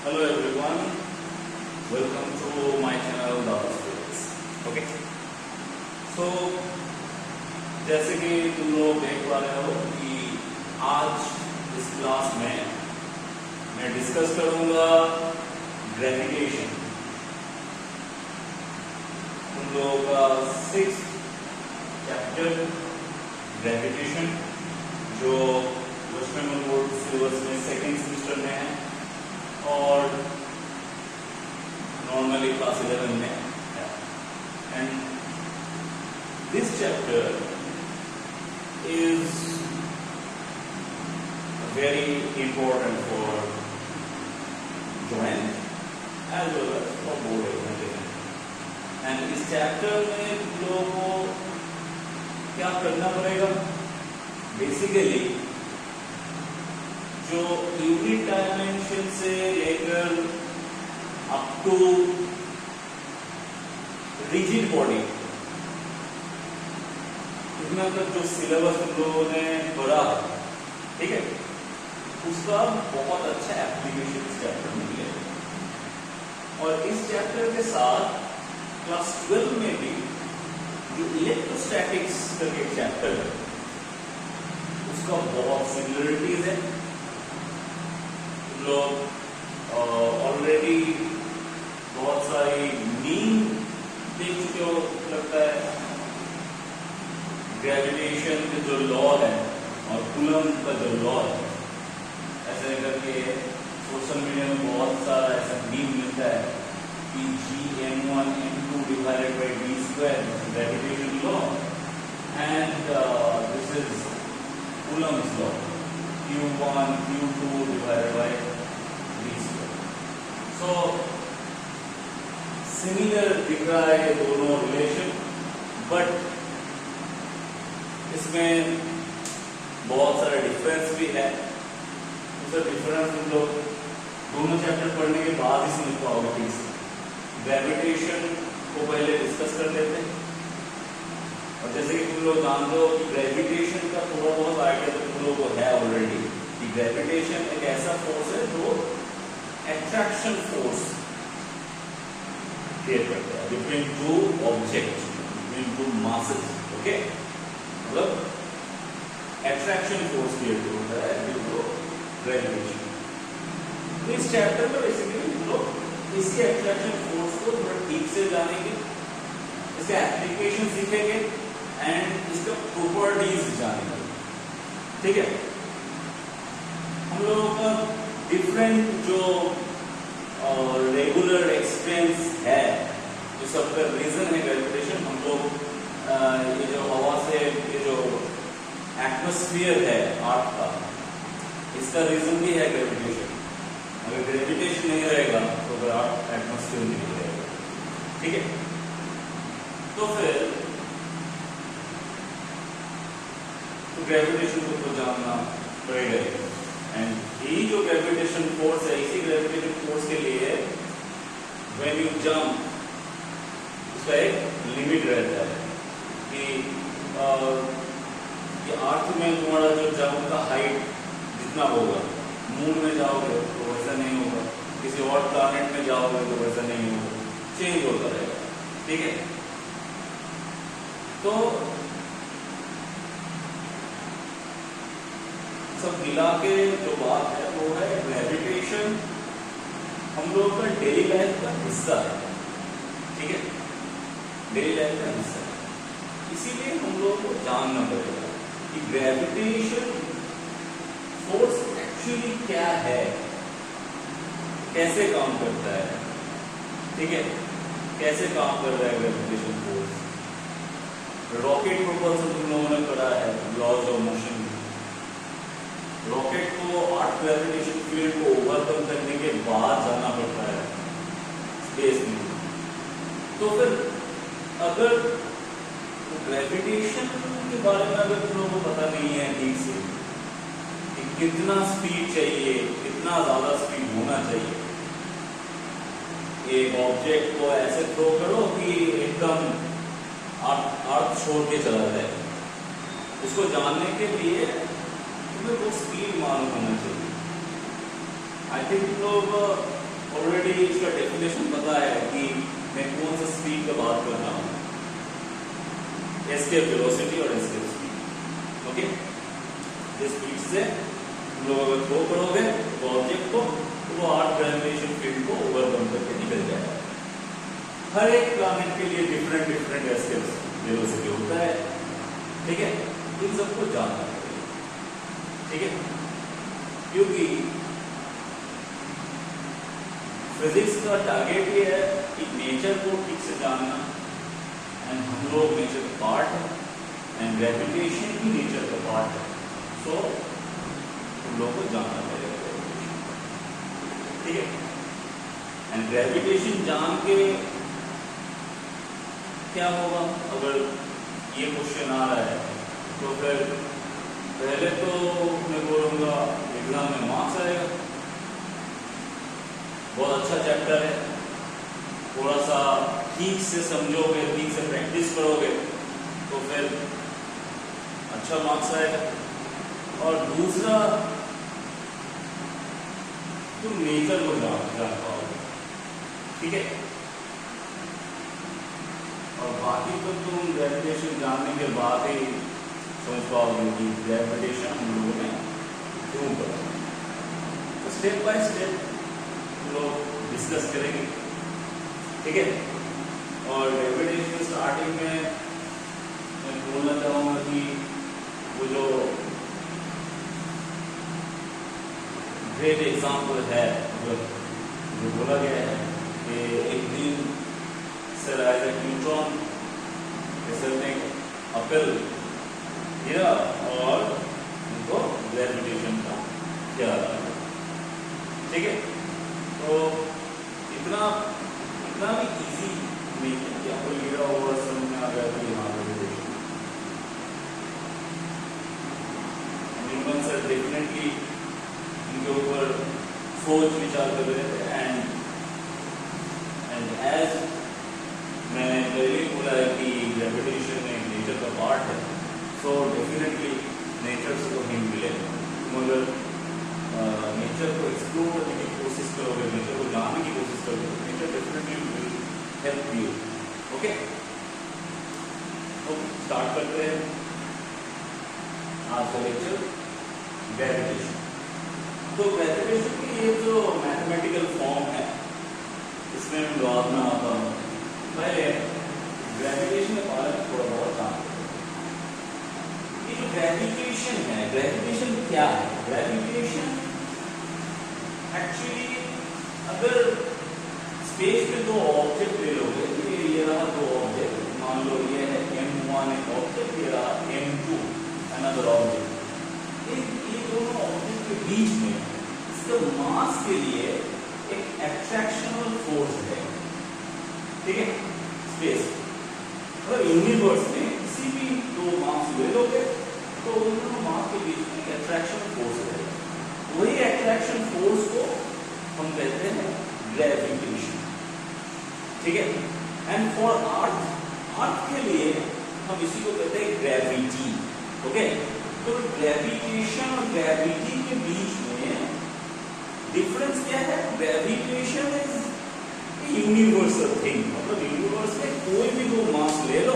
Hello everyone, welcome to my channel Data Physics. Okay. So जैसे कि तुम लोग देख पा रहे हो कि आज इस क्लास में मैं डिस्कस करूंगा ग्रेविटेशन। तुम लोगों का 6th चैप्टर ग्रेविटेशन जो वेस्ट बंगाल बोर्ड सिलेबस में 2nd सेमेस्टर में है और नॉर्मली क्लास 11 में है। And this chapter is very important for joint as well as for board examination. And इस चैप्टर में लोगों को क्या करना पड़ेगा, बेसिकली जो यूनिट डायमेंशन से लेकर अप टू रिजिड बॉडी, इसमें तक जो सिलेबस हम लोगों ने पढ़ा, ठीक है, उसका बहुत अच्छा एप्लीकेशन इस चैप्टर में मिलेगा। और इस चैप्टर के साथ क्लास 12 में भी जो इलेक्ट्रोस्टैटिक्स करके एक चैप्टर है, उसका बहुत सिमिलरिटीज है। लोग ऑलरेडी बहुत सारी मीम देख चुके हो लगता है। ग्रेविटेशन के जो लॉ है और कूलम का जो लॉ है, ऐसे करके सोशल मीडिया में बहुत सारा ऐसा मीम मिलता है कि Gm1 m2 divided bye d² gravitation law and this is Coulomb's law Q1 Q2 divided by d²। So similar दिख रहा है ये दोनों रिलेशन, बट इसमें बहुत सारा डिफरेंस भी है। उसका डिफरेंस हम लोग दोनों चैप्टर पढ़ने के बाद ही समझ पाओगे ठीक से। ग्रेविटेशन को पहले डिस्कस कर लेते हैं। और जैसे कि तुम लोग जानते हो कि ग्रेविटेशन का थोड़ा बहुत आइडिया तो तुम लोगों को है ऑलरेडी कि ग्रेविटेशन एक ऐसा फोर्स है जो अट्रैक्शन फोर्स क्रिएट करता है between two object, between two masses. Okay, मतलब अट्रैक्शन फोर्स क्रिएट होता है ड्यू टू ग्रेविटेशन। तो इस चैप्टर में बेसिकली हम लोग इसी अट्रैक्शन फोर्स को थोड़ा ठीक से जानेंगे, इसके एप्लीकेशन सीखेंगे एंड इसका प्रॉपर्टीज जानेंगे। ठीक है, हम लोगों का डिफरेंट जो रेगुलर एक्सपीरियंस है, जो सबका रीजन है ग्रेविटेशन। हम लोग ये जो हवा से ये जो एटमॉस्फेयर है अर्थ का, इसका रीजन भी है ग्रेविटेशन। अगर ग्रेविटेशन नहीं रहेगा तो फिर अर्थ एटमॉस्फेयर नहीं रहेगा। ठीक है, तो फिर तो ग्रेविटेशन को तो जानना पड़ेगा। एंड ये जो ग्रेविटेशन फोर्स है, इसी ग्रेविटेशन फोर्स के लिए व्हेन यू जंप उसका एक लिमिट रहता है कि अर्थ में तुम्हारा जो जंप का हाइट जितना होगा, मून में जाओगे तो वैसा नहीं होगा, किसी और प्लैनेट में जाओगे तो वैसा नहीं होगा, चेंज होता रहेगा। ठीक है, तो सब मिला के जो बात है वो है ग्रेविटेशन हम लोगों का डेली लाइफ का हिस्सा है। ठीक है, डेली लाइफ का हिस्सा है। इसीलिए हम लोगों को जानना पड़ेगा कि ग्रेविटेशन फोर्स एक्चुअली क्या है, कैसे काम करता है। ठीक है, कैसे काम कर रहा है ग्रेविटेशन फोर्स। रॉकेट प्रोपल्सन तुम लोगों ने पढ़ा है, लॉज ऑफ मोशन। रॉकेट को अर्थ ग्रेविटेशन फील्ड को ओवरकम करने के बाद जाना पड़ता है स्पेस में। तो फिर अगर ग्रेविटेशन के बारे में अगर तुम लोगों को पता नहीं है ठीक से कि कितना स्पीड चाहिए, कितना ज्यादा स्पीड होना चाहिए, एक ऑब्जेक्ट को ऐसे थ्रो करो कि एकदम अर्थ छोड़ के चला जाए, उसको जानने के लिए तुम्हें वो स्पीड मालूम होना चाहिए। आई थिंक लोग ऑलरेडी इसका डेफिनेशन पता है कि मैं कौन सा स्पीड का बात कर रहा हूँ, एस्केप वेलोसिटी और एस्केप स्पीड। ओके, जिस स्पीड से तुम लोग अगर थ्रो करोगे तो ऑब्जेक्ट को, तो वो अर्थ ग्रेविटेशन फील्ड को ओवरकम करके निकल जाएगा। हर एक प्लैनेट के लिए डिफरेंट डिफरेंट एस्केप वेलोसिटी होता है, ठीक है, इन सबको जानना पड़ेगा, ठीक है, क्योंकि फिजिक्स का टारगेट ये है कि नेचर को ठीक से जानना, एंड हम लोग नेचर का पार्ट है, एंड ग्रेविटेशन भी नेचर का पार्ट है, सो हम लोग को जानना पड़ेगा, ठीक है। एंड ग्रेविटेशन जान के क्या होगा, अगर ये क्वेश्चन आ रहा है तो फिर पहले तो मैं बोलूँगा एग्जाम में मार्क्स आएगा, बहुत अच्छा चैप्टर है, थोड़ा सा ठीक से समझोगे, ठीक से प्रैक्टिस करोगे तो फिर अच्छा मार्क्स आएगा। और दूसरा, तुम नेचर को जान पाओगे, ठीक है, और बाकी तो तुम ग्रेविटेशन जानने के बाद ही समझ पाओगे कि ग्रेविटेशन हम लोगों ने क्यों करा। तो स्टेप बाय स्टेप लोग डिस्कस करेंगे, ठीक है। और ग्रेविटेशन स्टार्टिंग में मैं बोलना चाहूँगा कि वो जो ग्रेट एग्जाम्पल है जो बोला गया है कि एक दिन सर आइजैक न्यूटन ने एप्पल गिरा और उनको ग्रेविटेशन का ख्याल आया, ठीक है। तो इतना भी इजी नहीं है कि आपको गिरा और समझ में आ गया कि हाँ ग्रेविटेशन। न्यूटन सर डेफिनेटली इनके ऊपर सोच विचार कर रहे थे, एंड एज मैंने पहले बोला है कि ग्रेविटेशन एक नेचर का पार्ट है, सो डेफिनेटली नेचर से तो हिंट मिलेगा, मगर नेचर को एक्सप्लोर करने की कोशिश करोगे, नेचर को जानने की कोशिश करोगे, nature definitely will help you. Okay, तो स्टार्ट करते हैं आज का लेक्चर, ग्रेविटेशन। तो ग्रेविटेशन की ये जो मैथमेटिकल फॉर्म है, इसमें मैं बात में आता हूँ। पहले ग्रेविटेशन के बारे में थोड़ा बहुत जान। ये जो ग्रेविटेशन है, ग्रेविटेशन क्या है? ग्रेविटेशन एक्चुअली अगर स्पेस में दो ऑब्जेक्ट ले लोगे, ये रहा दो ऑब्जेक्ट, मान लो ये है m1 एक ऑब्जेक्ट, ये रहा m2 अनदर ऑब्जेक्ट। ये दोनों ऑब्जेक्ट के बीच में इसके मास के लिए एक एट्रैक्शनल फोर्स है, ठीक है। स्पेस अगर यूनिवर्स में किसी भी दो मास ले लोगे तो उन दोनों मास के बीच में एट्रैक्शन फोर्स है, वही एट्रैक्शन फोर्स को हम कहते हैं ग्रेविटेशन, ठीक है। एंड फॉर अर्थ के लिए हम इसी को कहते हैं ग्रेविटी, ओके। तो ग्रेविटेशन और ग्रेविटी के बीच में डिफरेंस क्या है? ग्रेविटेशन इज यूनिवर्सल थिंग, मतलब यूनिवर्स में कोई भी दो मास ले लो,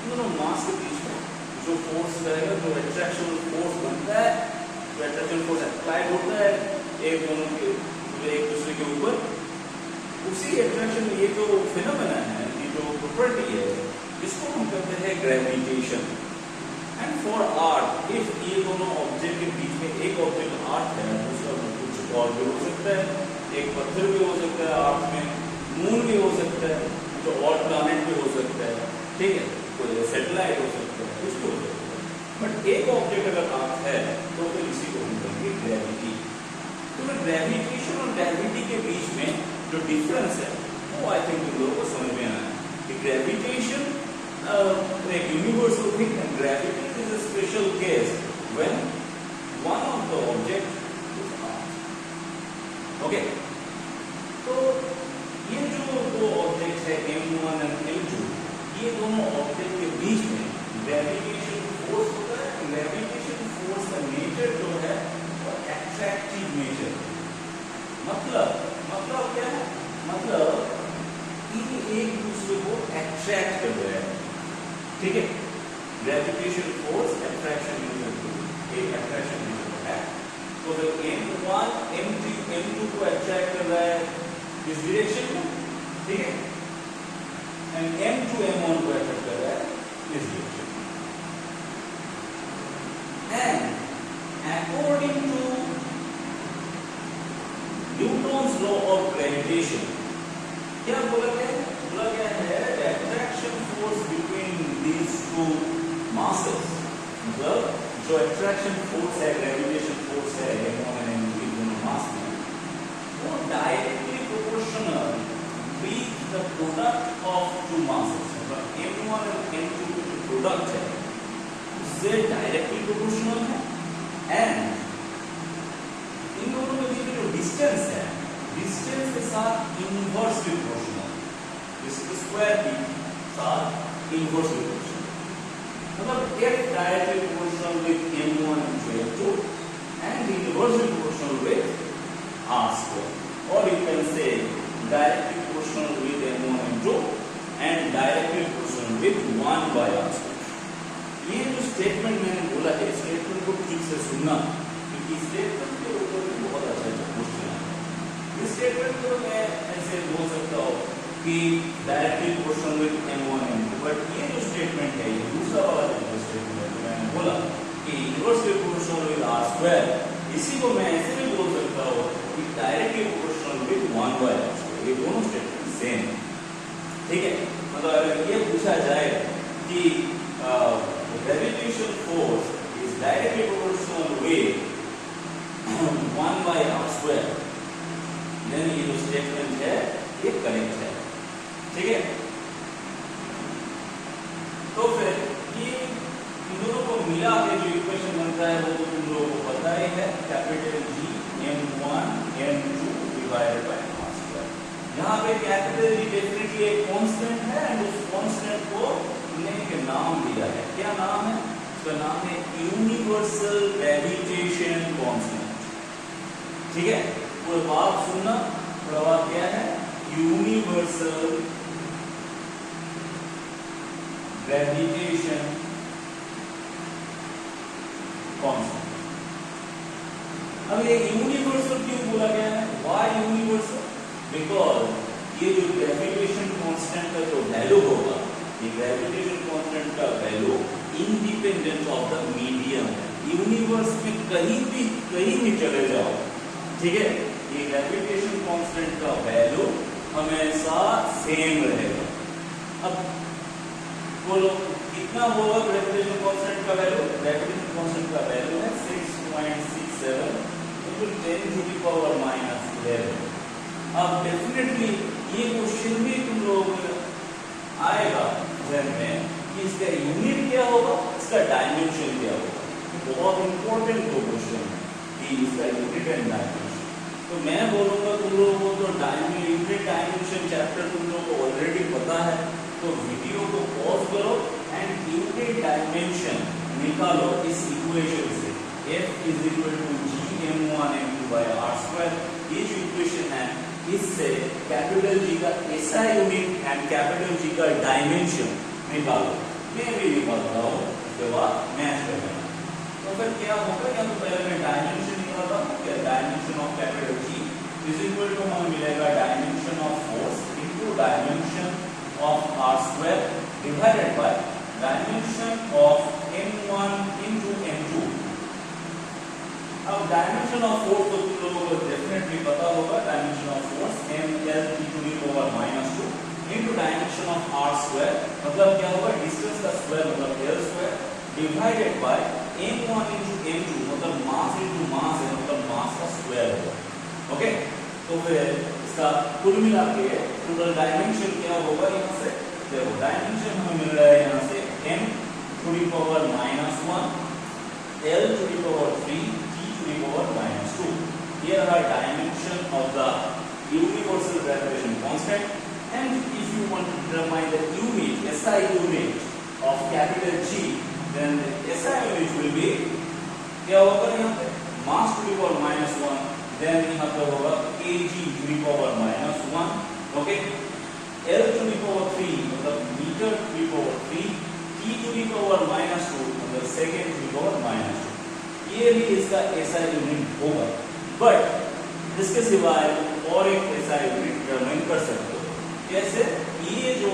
दोनों मास के बीच में जो फोर्स रहेगा, जो एट्रैक्शन फोर्स बनता है, जो एट्रैक्शन फोर्स अप्लाई होता है एक दूसरे के ऊपर, उसी एट्रैक्शन, ये जो फिनोमेना है, ये जो प्रॉपर्टी है, इसको हम कहते हैं gravitation. And for earth, if ये दोनों ऑब्जेक्ट के बीच में एक ऑब्जेक्ट अर्थ है, दूसरा कुछ और भी हो सकता है, एक पत्थर भी हो सकता है अर्थ में, मून भी हो सकता है, जो और प्लैनेट भी हो सकता है, ठीक है, कोई सैटेलाइट हो सकता है, कुछ भी हो सकता है, बट एक ऑब्जेक्ट अगर अर्थ है तो फिर इसी को हम कहेंगे ग्रेविटी। तो फिर ग्रेविटेशन और ग्रेविटी के बीच में जो डिफरेंस है वो आई थिंक तुम लोगों को समझ में आया कि ग्रेविटेशन एक universal thing and gravity is a special case when one of the object is earth, okay. तो ये जो दो ऑब्जेक्ट है m1 एंड m2, ये दोनों ऑब्जेक्ट के बीच में ग्रेविटेशन फोर्स होता है। ग्रेविटेशन फोर्स का नेचर जो है वो एट्रैक्टिव नेचर, मतलब क्या ठीक है, ग्रेविटेशन फोर्स अट्रैक्शन अट्रैक्शन है। तो फिर m1 m2 को अट्रैक्ट कर रहा है इस डायरेक्शन में, ठीक है, एंड m2 m1 को अट्रैक्ट कर रहा है इस डायरेक्शन में। And according to Newton's law of gravitation क्या बोला गया है? बोला गया है attraction force between these two masses, मतलब जो अट्रैक्शन फोर्स है, ग्रेविटेशन फोर्स है m1 और m2 दोनों मास में, वो directly proportional with the product of two masses, मतलब m1 और m2 का जो प्रोडक्ट है उससे डायरेक्टली प्रोपोर्शनल है। एंड इन दोनों के बीच जो डिस्टेंस है, डिस्टेंस के साथ इनवर्सली प्रोपोर्शनल, इसके स्क्वायर के साथ इनवर्सली प्रोपोर्शनल, मतलब f directly proportional with m1 into m2 and inversely proportional with r square, or you can say directly proportional with m1 m2 and directly proportional with 1 by r square। ये जो statement मैंने बोला है, statement को ठीक से सुनना, क्योंकि स्टेटमेंट के ऊपर भी बहुत अच्छा क्वेश्चन है। इस स्टेटमेंट को मैं ऐसे बोल सकता हूँ कि directly proportional with m1 m2, but ये जो स्टेटमेंट है, ये दूसरा वाला जो स्टेटमेंट है मैंने बोला कि inversely proportional with r square, इसी को मैं ऐसे भी बोल सकता हूँ कि directly proportional with 1 by r square. ये दोनों स्टेटमेंट सेम है, ठीक है। मतलब अगर ये पूछा जाए कि gravitation force is directly proportional with 1 by r square, then ये जो स्टेटमेंट है ये करेक्ट है, ठीक है। तो फिर ये इन दोनों को मिला के जो इक्वेशन बनता है वो तो तुम लोगों को पता ही है, capital G m1 m2 divided by r square. यहाँ पे कैपिटल G डेफिनेटली एक कांस्टेंट है एंड उस कांस्टेंट को हमने एक नाम दिया है। क्या नाम है? उसका नाम है यूनिवर्सल ग्रेविटेशन कांस्टेंट, ठीक है। पूरा बात सुनना, पूरा बात क्या है? Universal gravitation constant. अब ये यूनिवर्सल क्यों बोला गया है? Why universal? बिकॉज ये जो ग्रेविटेशन कांस्टेंट का जो वैल्यू होगा, ये ग्रेविटेशन कांस्टेंट का value independent of the medium है। यूनिवर्स में कहीं भी चले जाओ, ठीक है, ये ग्रेविटेशन कांस्टेंट का वैल्यू हमेशा सेम रहेगा। अब बोलो कितना होगा ग्रेविटेशन कांस्टेंट का वैल्यू? ग्रेविटेशन कांस्टेंट का वैल्यू है 6.67 into 10 to the power minus 11। अब डेफिनेटली ये क्वेश्चन भी तुम लोगों को आएगा जहन में कि इसका यूनिट क्या होगा, इसका डायमेंशन क्या होगा। बहुत इंपॉर्टेंट क्वेश्चन है कि इसका यूनिट एंड डायमेंशन। तो मैं बोलूंगा तुम लोगों को तो यूनिट डायमेंशन चैप्टर तुम लोगों को ऑलरेडी पता है, तो वीडियो को पॉज करो एंड यूनिट डायमेंशन निकालो इस इक्वेशन से। F is equal to G m1 m2 by r square। ये जो इक्वेशन है इससे कैपिटल G का SI unit and capital G का डायमेंशन निकालो। मैं भी निकालता हूँ, उसके बाद मैच करेंगे। तो फिर क्या होगा? या तो पहले मैं डायमेंशन निकालता हूँ, क्या dimension of capital G is equal to हमें मिलेगा dimension of force into dimension of r square divided by dimension of m1 into m2। अब डायमेंशन ऑफ फोर्स तो तुम लोगों को डेफिनेटली पता होगा, dimension of force ml to the power -2 into dimension of r square, मतलब क्या होगा? डिस्टेंस का स्क्वायर मतलब l square divided by m1 into m2, मतलब मास इनटू मास है, मतलब मास का स्क्वायर होगा। ओके, तो फिर इसका कुल मिला के टोटल डायमेंशन क्या होगा? यहाँ से देखो डायमेंशन हमें मिल रहा है यहाँ से m to the power -1, l to the power 3, g to the power -2। ये रहा dimension of the universal gravitation constant. And if you want to determine the unit, SI unit of capital G, then the SI unit will be क्या होगा यहाँ पे? Mass to the power -1, then यहाँ पे होगा kg to the power -1। Okay, l to the power 3 मतलब metre to the power 3, t to power -2 मतलब second to power -2, ये भी इसका SI यूनिट होगा। बट इसके सिवाय और एक SI यूनिट डिटरमाइन कर सकते हो। कैसे? ये जो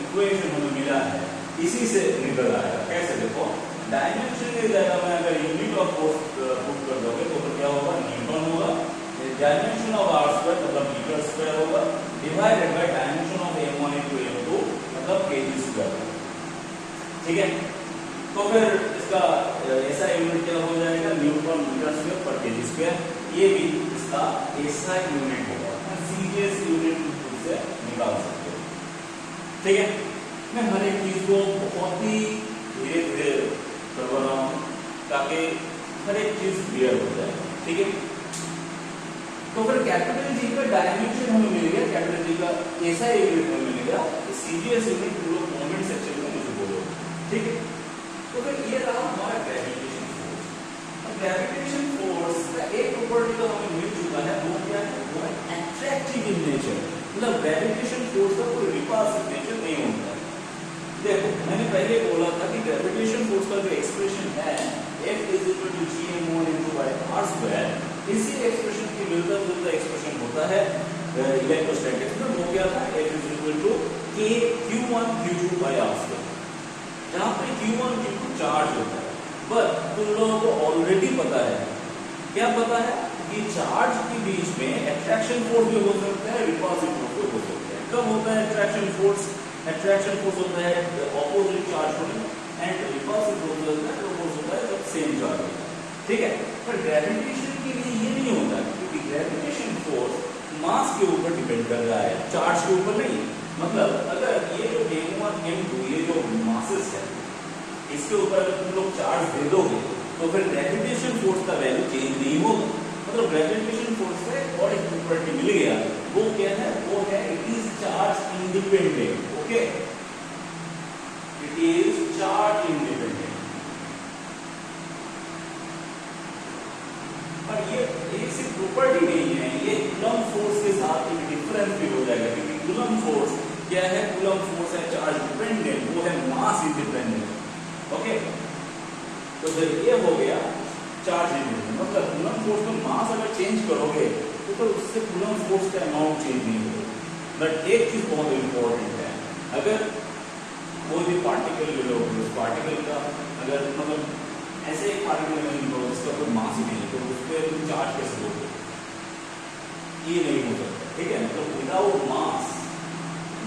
इक्वेशन हमें मिला है इसी से निकल आएगा। कैसे? देखो, डायमेंशन की जगह में अगर यूनिट ऑफ फोर्स पुट कर दोगे तो फिर क्या होगा? न्यूटन होगा। डायमेंशन ऑफ r स्क्वायर मतलब मीटर स्क्वायर होगा, divided by dimension of m1 into m2 मतलब kg स्क्वायर। ठीक है, तो फिर इसका ऐसा यूनिट क्या हो जाएगा? न्यूटन मीटर स्क्वायर पर केजी स्क्वायर। ये भी इसका ऐसा यूनिट होगा, सीजीएस यूनिट से निकाल सकते हो। ठीक है, मैं हर एक चीज को बहुत ही धीरे धीरे करवा रहा हूँ ताकि हर एक चीज क्लियर हो जाए। ठीक है, तो फिर कैपिटल जी का डायमेंशन हमें मिल गया, कैपिटल जी का ऐसा यूनिट हमें मिल गया, सीजीएस यूनिट पूरा कमेंट सेक्शन में मुझे बोलो। ठीक है, तो फिर ये रहा हमारा ग्रेविटेशन फोर्स। अब ग्रेविटेशन फोर्स का एक प्रॉपर्टी तो हमें मिल चुका है, वो क्या है? वो है अट्रैक्टिव इन नेचर। मतलब ग्रेविटेशन फोर्स का कोई रिपल्सिव नेचर नहीं होता है। देखो, मैंने पहले बोला था कि ग्रेविटेशन फोर्स का जो एक्सप्रेशन है F = gm1 × r², इसी एक्सप्रेशन की मिलता जुलता एक्सप्रेशन होता है इलेक्ट्रोस्टैटिक्स में। वो क्या था? F = q1 q2/r², जहां पे q1 q2 चार्ज होता है। बट तुम लोगों को ऑलरेडी पता है, क्या पता है? कि चार्ज के बीच में अट्रैक्शन फोर्स भी हो सकता है, रिपल्सिव फोर्स भी हो सकता है। कब होता है अट्रैक्शन फोर्स? अट्रैक्शन फोर्स होता है ऑपोजिट चार्ज होने, एंड रिपल्सिव फोर्स होता है जब सेम चार्ज होता है। ठीक है, पर ग्रेविटेशन के लिए ये नहीं होता, क्योंकि ग्रेविटेशन फोर्स मास के ऊपर डिपेंड कर रहा है, चार्ज के ऊपर नहीं। मतलब अगर ये जो m1 m2 ये जो मासेस है, इसके ऊपर अगर तुम लोग चार्ज दे दोगे तो फिर ग्रेविटेशन फोर्स का वैल्यू चेंज नहीं होगा। मतलब ग्रेविटेशन फोर्स से और एक प्रॉपर्टी मिल गया, वो क्या है? वो है it is charge independent. Okay, it is charge independent. और ये सिर्फ प्रॉपर्टी नहीं है, ये कूलम्ब फोर्स के साथ एक डिफरेंस भी हो जाएगा, क्योंकि कूलम्ब फोर्स क्या है? कूलम्ब फोर्स है चार्ज डिपेंडेंट, वो है मास इंडिपेंडेंट। ओके, तो जब ये हो गया चार्ज इंडिपेंडेंट, मतलब कूलम्ब फोर्स में मास अगर चेंज करोगे तो फिर उससे कूलम्ब फोर्स का अमाउंट चेंज नहीं होगा। बट एक चीज बहुत इंपॉर्टेंट है, अगर कोई भी पार्टिकल ले लो, उस पार्टिकल का अगर मतलब ऐसे एक पार्टिकल नहीं लो जिसका कोई मास ही नहीं, तो उस पर तुम चार्ज कैसे दोगे? ये नहीं हो सकता। ठीक है, मतलब विदाउट मास,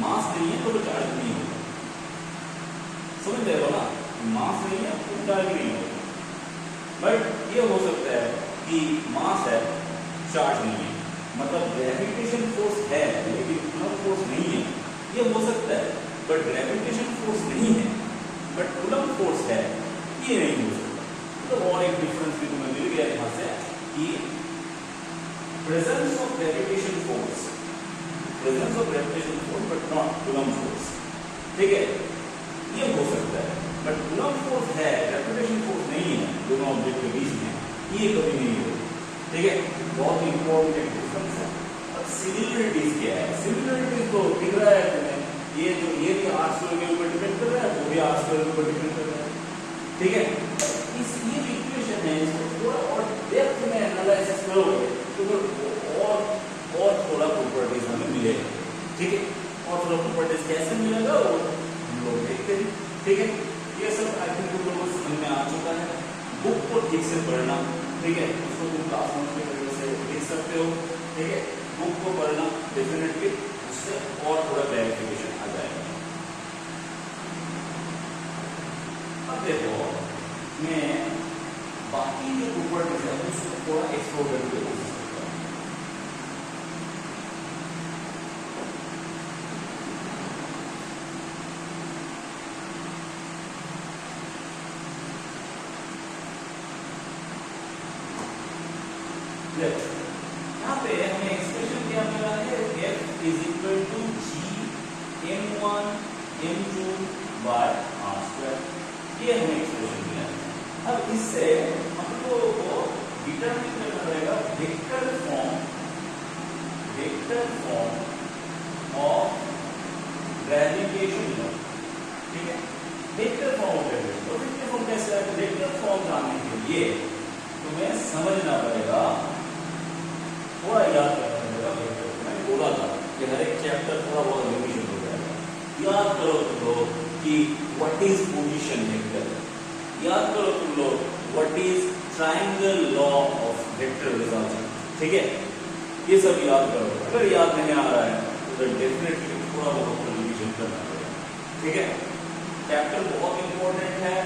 मास नहीं है तो वो चार्ज नहीं होगा। समझ रहे हो ना? मास नहीं है तो चार्ज नहीं होगा। बट ये हो सकता है कि मास है, चार्ज नहीं है, मतलब ग्रेविटेशन फोर्स है लेकिन कूलम्ब फोर्स नहीं है, ये हो सकता है। बट ग्रेविटेशन फोर्स नहीं है बट कूलम्ब फोर्स है, ये नहीं हो सकता। तो और एक डिफरेंस भी तुम्हें मिल गया यहां से कि presence of gravitation force but not coulomb force. ठीक है, ये हो सकता है, बट कूलम्ब फोर्स है, ग्रेविटेशन फोर्स नहीं है दोनों ऑब्जेक्ट के बीच में, ये कभी नहीं होगा। ठीक है, बहुत इंपॉर्टेंट एक डिफरेंस है। अब सिमिलरिटीज क्या है? सिमिलरिटीज तो दिख रहा है तुम्हें, ये जो ये भी r² के ऊपर डिपेंड कर रहा है, वो भी r² के ऊपर डिपेंड कर रहा है। ठीक है, इस ये जो इक्वेशन है इसको थोड़ा और डेप्थ में एनालिसिस करोगे तो और थोड़ा प्रॉपर्टीज हमें मिलेगा। ठीक है, और थोड़ा प्रॉपर्टीज कैसे मिलेगा वो हम लोग देखते हैं। ठीक है, ये सब आई थिंक तुम लोगों को समझ में आ चुका है। बुक को ठीक से पढ़ना, ठीक है, उसको तुम क्लास नोट के तरीके से लिख सकते हो। ठीक है, बुक को पढ़ना डेफिनेटली, उससे और थोड़ा क्लैरिफिकेशन आ जाएगा। अब देखो, मैं बाकी जो प्रॉपर्टीज है उसको थोड़ा एक्सप्लोर करने की कोशिश करता हूँ। यहाँ पे हमें एक्सप्रेशन क्या मिला है? F = gm1 m2/r², ये हमें एक्सप्रेशन मिला है। अब इससे हमको वो डिटरमिन करना पड़ेगा vector form of gravitation law. ठीक है, वेक्टर फॉर्म होता है। तो वेक्टर फॉर्म कैसे है? वेक्टर फॉर्म जानने के लिए तुम्हें समझना पड़ेगा, थोड़ा याद करना पड़ेगा वेक्टर। मैंने बोला था कि हर एक चैप्टर थोड़ा बहुत रिवीजन हो जाएगा। याद करो तुम लोग कि व्हाट इज पोजीशन वेक्टर, याद करो तुम लोग what is triangle law of vector result, ठीक है? ये सब याद करो। अगर याद नहीं आ रहा है तो डेफिनेटली थोड़ा बहुत रिवीजन करना पड़ेगा, ठीक है? चैप्टर बहुत इंपॉर्टेंट है।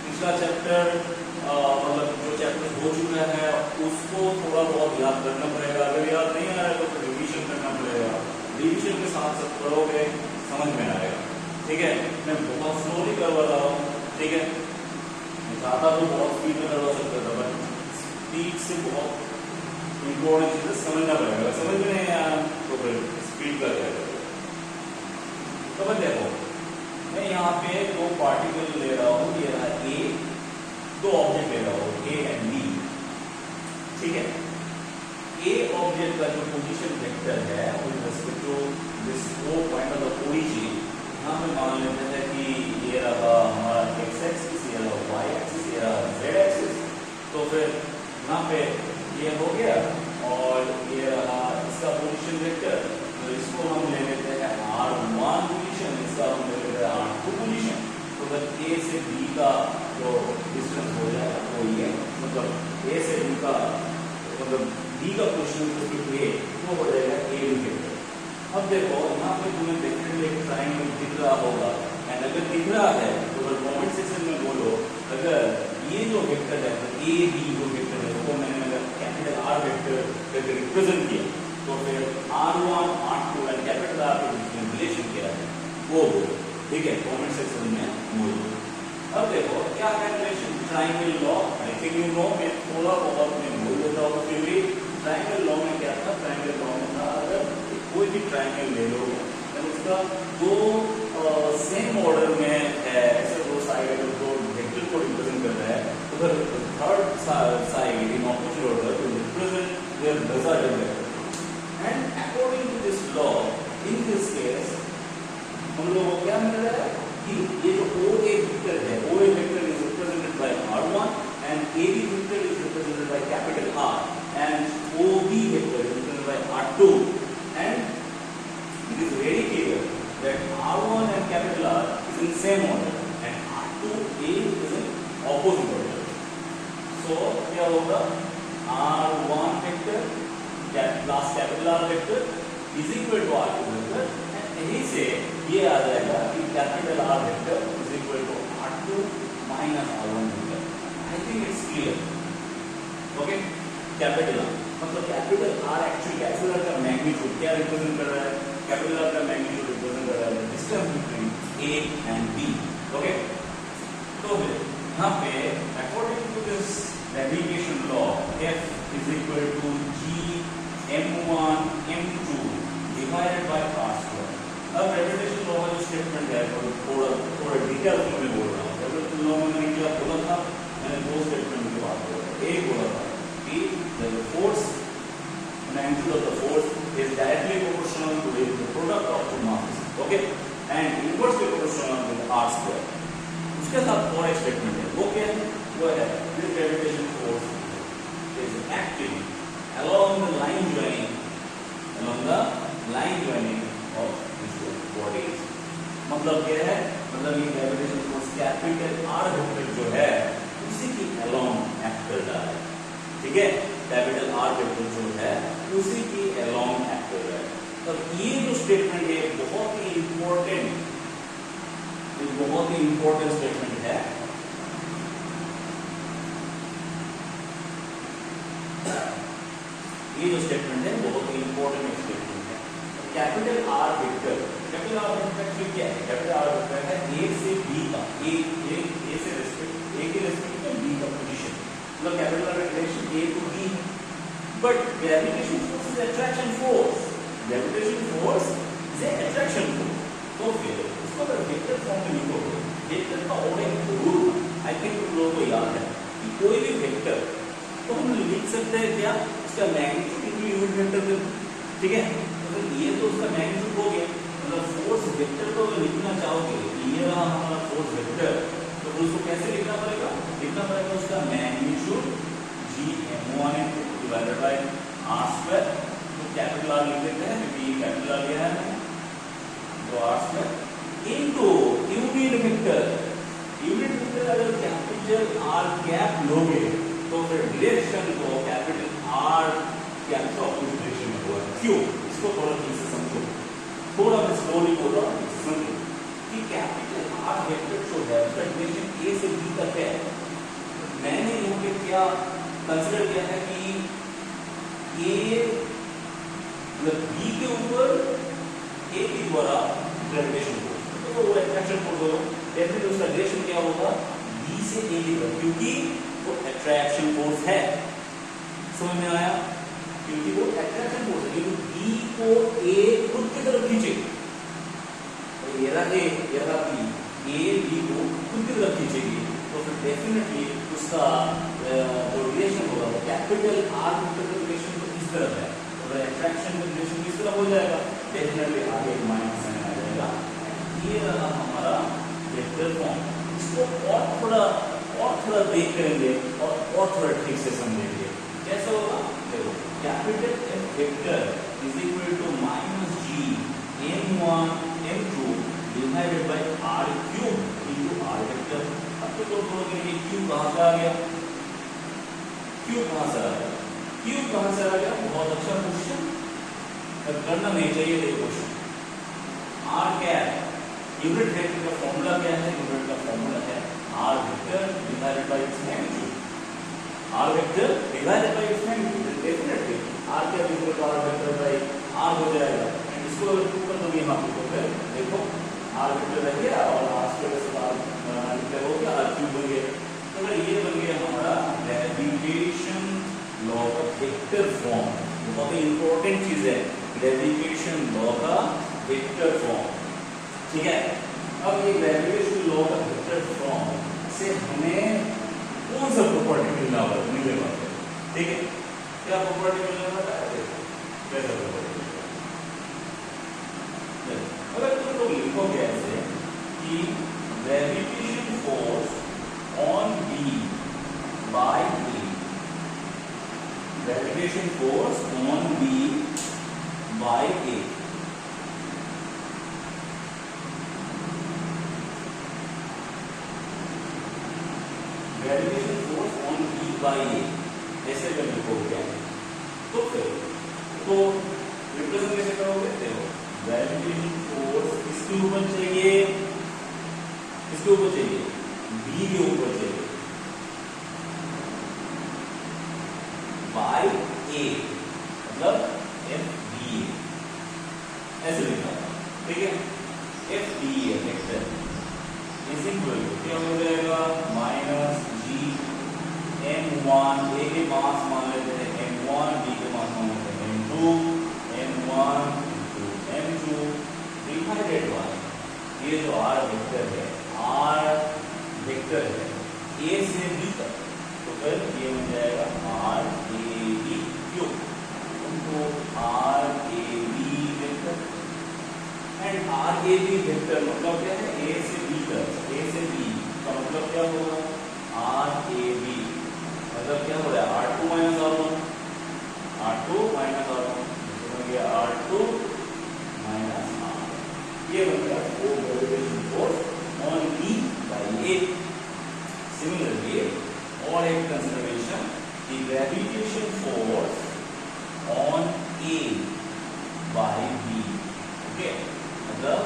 पिछला चैप्टर मतलब जो चैप्टर हो चुका है उसको थोड़ा बहुत याद करना पड़ेगा। अगर याद नहीं आ रहा है तो रिवीजन करना पड़ेगा। रिवीजन के साथ साथ करोगे समझ में आएगा, ठीक है? मैं बहुत स्लोली करवा रहा हूँ, ठीक है? मैं चाहता तो बहुत स्पीड में करवा सकता था, बट स्पीड से बहुत इंपॉर्टेंट चीजें समझना पड़ेगा। समझ में नहीं आया तो फिर स्पीड कर जाएगा। तो बस देखो, मैं यहाँ पे दो पार्टिकल ले रहा हूँ, ये रहा ए, दो ऑब्जेक्ट ले रहा हूँ ए एंड बी, ठीक है? ए ऑब्जेक्ट का जो पोजीशन वेक्टर है with respect to this O point of the origin, यहाँ पे मान लेते हैं कि ये रहा हमारा एक्स एक्सिस, ये रहा वाई एक्सिस, ये रहा जेड एक्सिस। तो फिर यहाँ पे ये हो गया और ये रहा इसका पोजीशन वेक्टर। तो इसको हम ले लेते हैं r1 पोजीशन, इसका हम ले लेते हैं r2 पोजीशन। तो अगर a से b का जो डिस्टेंस हो जाएगा वो ये, मतलब a से b का मतलब b का पोजीशन a वो हो जाएगा a b वेक्टर। अब देखो यहाँ पे तुम्हें डेफिनेटली एक ट्रायंगल दिख रहा होगा, एंड अगर दिख रहा है तो फिर कमेंट सेक्शन में बोलो अगर ये जो वेक्टर है a b जो वेक्टर है उसको मैंने अगर कैपिटल R वेक्टर रिप्रेजेंट किया तो फिर r1 r2 and capital R के बीच में रिलेशन क्या है वो बोलो, ठीक है? कमेंट सेक्शन में बोलो। अब देखो क्या है relation, triangle law. I think you know, मैं थोड़ा बहुत मैं बोल देता हूँ। फिर भी ट्रायंगल लॉ में क्या था? ट्रायंगल लॉ में था अगर कोई भी ट्रायंगल ले लो तो उसका दो सेम ऑर्डर में है, ऐसे दो साइड अगर दो वेक्टर को रिप्रेजेंट कर रहा है तो फिर third side in opposite order to represent their desired vector. And according to this law in this case हम लोगों को क्या मिल रहा है कि ये जो OA वेक्टर है, OA vector is represented by R1 and AB vector is represented by capital R and OB vector is represented by R2 and it is very clear that R1 and capital R is in same order and R2A is in opposite order. So क्या होगा? R1 vector plus capital R vector is equal to R2 vector and यहीं से ये आ जाएगा कि capital R vector is equal to R2 minus R1 vector. I think it's clear. Okay? Capital R मतलब capital R actually capital R का magnitude क्या represent कर रहा है? कैपिटल R का मैग्नीट्यूड रिप्रेजेंट कर रहा है distance between A and B, okay? तो फिर यहाँ पे according to this navigation law F is equal to G m1 m2 divided by r square. अब रेपिटेशन लॉ का जो स्टेटमेंट है वो थोड़ा डिटेल में बोल रहा हूँ। रेपिटेशन लॉ में मैंने क्या बोला था? मैंने दो स्टेटमेंट की बात बोला। एक बोला था कि the force magnitude of the force is directly proportional to the product of two masses, okay, and inversely proportional with r square. उसके साथ और एक स्टेटमेंट है, वो क्या है? वो है this gravitation force is acting along the line joining of these two bodies. मतलब क्या है? मतलब ये gravitation force capital R vector जो है उसी की along act कर रहा है, ठीक है? कैपिटल R वेक्टर जो है उसी की along act कर रहा है। तो ये जो स्टेटमेंट है बहुत ही इंपॉर्टेंट स्टेटमेंट है। ये जो स्टेटमेंट है बहुत ही इंपॉर्टेंट स्टेटमेंट है। कैपिटल R वेक्टर क्या है? कैपिटल R वेक्टर है A से B का A से रिस्पेक्ट में B का पोजीशन, मतलब capital R relation A to B है। But gravitation force is attraction force, gravitation force is attraction force. तो फिर उसको अगर वेक्टर फॉर्म में लिखोगे, वेक्टर का और एक रूल आई थिंक तुम लोगों को याद है कि कोई भी वेक्टर तो हम लिख सकते हैं क्या? उसका मैग्नीट्यूड इनटू यूनिट वेक्टर में, ठीक है? तो ये तो उसका मैग्नीट्यूड हो गया, मतलब फोर्स वेक्टर को अगर लिखना चाहोगे ये रहा हमारा फोर्स वेक्टर कैसे लिखना पड़ेगा? लिखना पड़ेगा उसका magnitude Gm1 divided by r square. तो कैपिटल R लिख देते हैं क्योंकि कैपिटल R लिया है तो r square into unit vector. Unit vector अगर कैपिटल R कैप लोगे तो फिर डायरेक्शन को कैपिटल R कैप का ऑपोजिट डायरेक्शन में होगा। क्यों? इसको थोड़ा ठीक से समझो, थोड़ा मैं स्लोली बोल रहा हूँ, समझो कि कैपिटल R वेक्टर जो है उसका डायरेक्शन A से B तक है। मैंने यहाँ पे क्या कंसीडर किया है कि A मतलब B के ऊपर A के द्वारा ग्रेविटेशन फोर्स, तो वो अट्रैक्शन फोर्स होगा, डेफिनेटली उसका डायरेक्शन क्या होगा? B से A की तरफ, क्योंकि वो अट्रैक्शन फोर्स है। समझ में आया? क्योंकि वो अट्रैक्शन फोर्स है, क्योंकि B को A खुद की तरफ खींचेगी। ये रहा A, ये रहा B, A B को खुद की तरफ खींचेगी, तो फिर डेफिनेटली उसका जो रिलेशन होगा वो कैपिटल R वेक्टर का रिलेशन तो इस तरफ है, तो अट्रैक्शन का रिलेशन किस तरफ हो जाएगा? डेफिनेटली आगे माइनस साइन आ जाएगा। ये रहा हमारा वेक्टर फॉर्म। इसको और थोड़ा देख करेंगे और थोड़ा ठीक से समझेंगे। कैसा होगा? देखो, capital F vector is equal to minus G M1 M2 divided by R cube into R vector. अब तो बोलोगे कि क्यूब कहां से आ गया? क्यूब कहां से आ गया? क्यूब कहां से आ गया? बहुत अच्छा क्वेश्चन, करना नहीं चाहिए ये question. R cap unit vector का फॉर्मूला क्या है? यूनिट का फॉर्मूला है R vector divided by its magnitude. R vector divided by its magnitude, definitely R cap equal to R vector by R हो जाएगा। एंड इसको अगर प्रूव कर दोगे यहां पे तो फिर देखो R वेक्टर रह गया और R स्क्वायर से R वेक्टर हो गया, R क्यूब बन गया। तो अगर ये बन गया हमारा ग्रेविटेशन लॉ का वेक्टर फॉर्म। बहुत ही इंपॉर्टेंट चीज है ग्रेविटेशन लॉ का वेक्टर फॉर्म, ठीक है। अब ये ग्रेविटेशन लॉ का वेक्टर फॉर्म से हमें कौन सा प्रॉपर्टी मिलने वाला है? ठीक है, क्या प्रॉपर्टी मिलने वाला है? कैसा प्रॉपर्टी? अगर तुम लोग लिखोगे ऐसे कि gravitation force on B by A, gravitation force on B by A, gravitation force on B by A ऐसे अगर लिखोगे तो फिर तो रिप्रेजेंट कैसे करोगे? देखो, ग्रेविटेशन फोर्स किसके ऊपर चाहिए? किसके ऊपर चाहिए? B के ऊपर चाहिए बाय A, मतलब FBA ऐसे लिखा, ठीक है। FBA vector is equal to क्या हो जाएगा? माइनस G M1, A के मास मान लेते हैं M1, B के मास मान लेते हैं M2, M1 M2 divided bye ये जो R वेक्टर है, R वेक्टर है A से B तक, तो फिर ये बन जाएगा RAB cube into RAB vector. And RAB vector मतलब क्या है? A से B तक, A से B का मतलब क्या होगा? RAB मतलब क्या हो रहा है? R2 minus R1, R2 minus R1, तो ये R2 माइनस R, ये बन गया gravitation force on B by A। Similarly और एक कंसिडरेशन कि gravitation force on A by B, okay, मतलब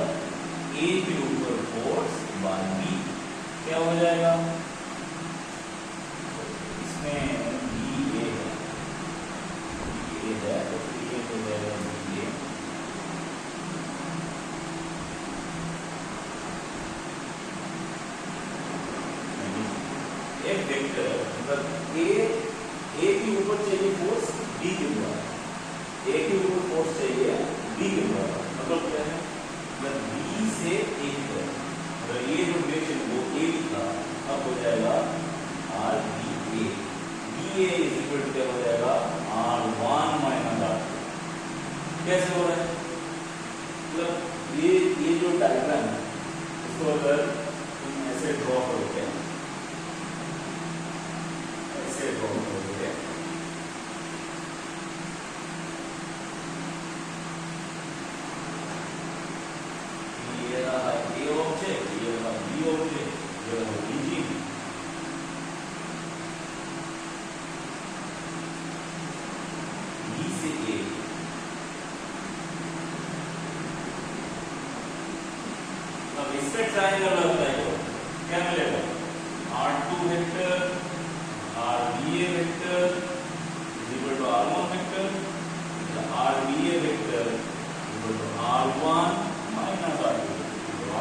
A के ऊपर फोर्स बाय B क्या हो जाएगा? इसमें BA है तो ये हो जाएगा BA, एक वेक्टर मतलब A के ऊपर चाहिए फोर्स B के द्वारा, A के ऊपर फोर्स चाहिए B के द्वारा, मतलब क्या है? मतलब B से A की तरफ, मतलब ये जो डायरेक्शन वो A था, अब हो जाएगा RBA, BA is equal to क्या हो जाएगा? R1 minus R2। कैसे हो रहा है? मतलब ये जो डायग्राम है इसको अगर तुम ऐसे ड्रॉ करोगे इसका ट्रायंगल लगता है तो क्या मिलेगा r2 vector rba vector is equal to r1 vector, rba vector is equal to r1 minus r2।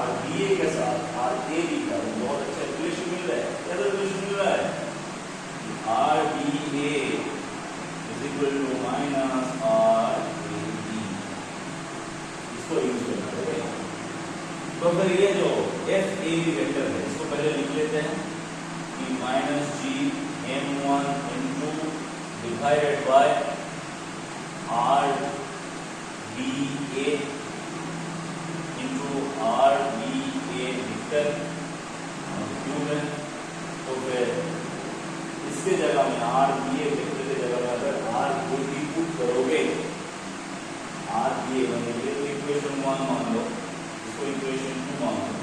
rba के साथ rab का बहुत अच्छा रिलेशन मिल रहा है। क्या रिलेशन मिल रहा है? rba is equal to minus rab, इसको यूज करना पड़ेगा। तो फिर ये जो एफ ए बी वेक्टर है इसको पहले लिख लेते हैं कि minus G m1 into divided by R B A into R B A vector cube है। तो फिर इसके जगह में आर बी ए वेक्टर की जगह में अगर आर को भी पुट करोगे आर बी ए बनेगी तो इक्वेशन 1 मान लो, इसको इक्वेशन 2 मान लो।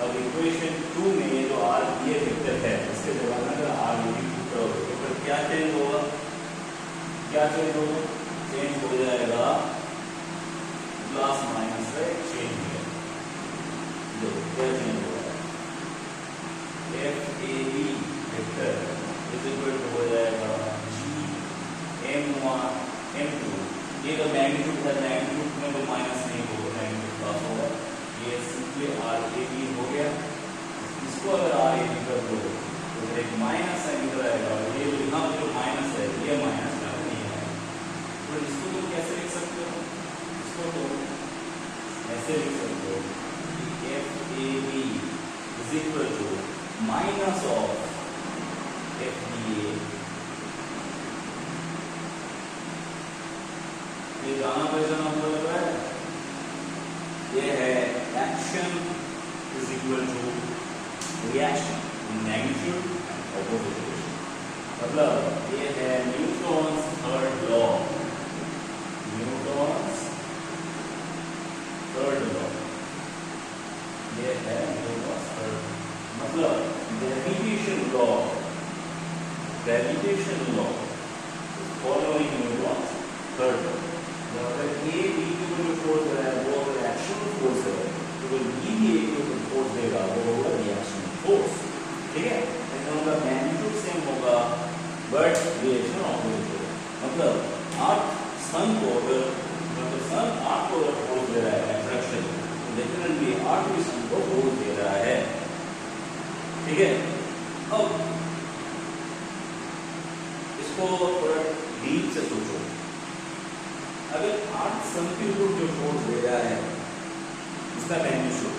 अब इक्वेशन 2 में ये जो आर बी ए वेक्टर है इसके जगह में अगर आर बी पुट करोगे तो फिर क्या चेंज होगा? क्या चेंज होगा? चेंज हो जाएगा प्लस माइनस से चेंज हो जाएगा। जो क्या चेंज होगा F A B vector is equal to हो जाएगा जी m1 m2। ये तो मैग्नीट्यूड है, मैग्नीट्यूड में तो माइनस नहीं होगा, मैग्नीट्यूड प्लस होगा। ये सिंपली आर ए बी हो गया। इसको अगर आर ए बी कर दो तो फिर एक माइनस साइन इधर आएगा और ये यहाँ जो माइनस है ये माइनस का नहीं है। तो इसको तो कैसे लिख सकते हो? इसको तो ऐसे लिख सकते हो कि F A B is equal to minus of F B A. ये जाना पहचाना हुआ लग रहा है। ये है action is equal to reaction in magnitude and opposite direction. मतलब ये है Newton's third law, Newton's third law. ये है न्यूटन्स थर्ड, मतलब gravitation law, gravitation law following Newton's third law. अगर ए बी के ऊपर जो फोर्स है वो अगर एक्शन फोर्स है तो बी भी ए के ऊपर फोर्स देगा, वो होगा रिएक्शन फोर्स। ठीक है, लेकिन उनका मैग्नीट्यूड सेम होगा बट रिएक्शन ऑपोजिट होगा। मतलब अर्थ सन को अगर सन अर्थ को अगर फोर्स दे रहा है अट्रैक्शन, तो डेफिनेटली अर्थ भी सन को फोर्स दे रहा है। ठीक है, अब इसको थोड़ा डीप से सोचो। अगर अर्थ सन के ऊपर जो फोर्स दे रहा है इसका मैग्नीट्यूड,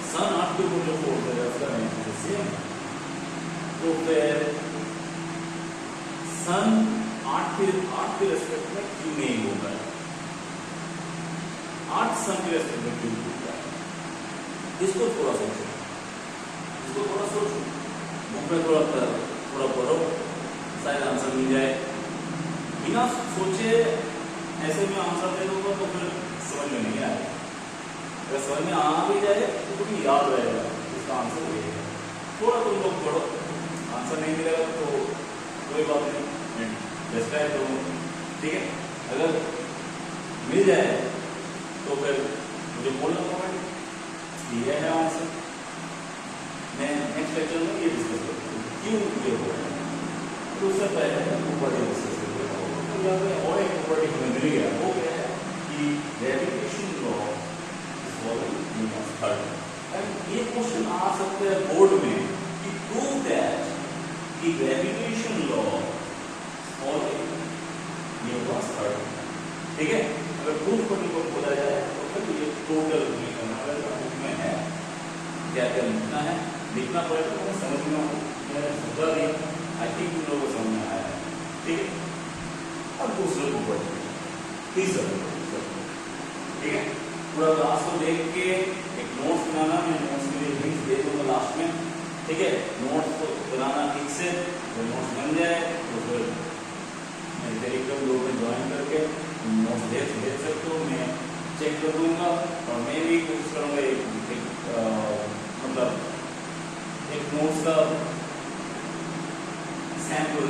सन अर्थ के ऊपर जो फोर्स दे रहा है उसका मैग्नीट्यूड सेम, तो फिर सन अर्थ के रेस्पेक्ट में क्यों नहीं होगा? अर्थ सन के रेस्पेक्ट में क्यों होगा? इसको थोड़ा सोचो, इसको थोड़ा सोचो, बुक में थोड़ा पढ़ो, शायद आंसर मिल जाए। बिना सोचे ऐसे में आंसर दे दूंगा तो फिर समझ में नहीं आएगा। अगर समझ में आ भी जाए तो तुम्हें याद रहेगा इसका आंसर ये है। थोड़ा तुम लोग पढ़ो, आंसर नहीं मिलेगा तो कोई बात नहीं, डिस्क्राइब करूँगा। ठीक है, अगर मिल जाए तो फिर मुझे बोलना कमेंट ये है आंसर। मैं नेक्स्ट लेक्चर में ये डिस्कस करूँगा क्यों ये हो रहा है। तो उससे पहले ऊपर डिस्कस और एक प्रॉपर्टी हमें मिल गया, वो क्या है कि gravitation law is following Newton's third. ये क्वेश्चन आ सकते हैं बोर्ड में कि प्रूव दैट कि gravitation law following Newton's third. ठीक है, अगर प्रूफ करने को बोला जाए तो फिर ये टोटल नहीं करना पड़ेगा, बुक में है क्या क्या लिखना है, लिखना पड़ेगा तो समझ में मैंने समझा नहीं। आई थिंक तुम लोगों को समझ में आया है। ठीक है, अब दूसरे को पढ़ते हैं, तीसरा। ठीक है, पूरा क्लास को देख के एक नोट्स बनाना, मैं नोट्स के लिए लिंक दे दूंगा लास्ट में। ठीक है, नोट्स को बनाना ठीक से, जब नोट्स बन जाए तो फिर मेरे टेलीग्राम ग्रुप में ज्वाइन करके नोट्स भेज सकते हो, मैं चेक कर दूंगा और मैं भी कोशिश करूँगा मतलब एक नोट्स का सैंपल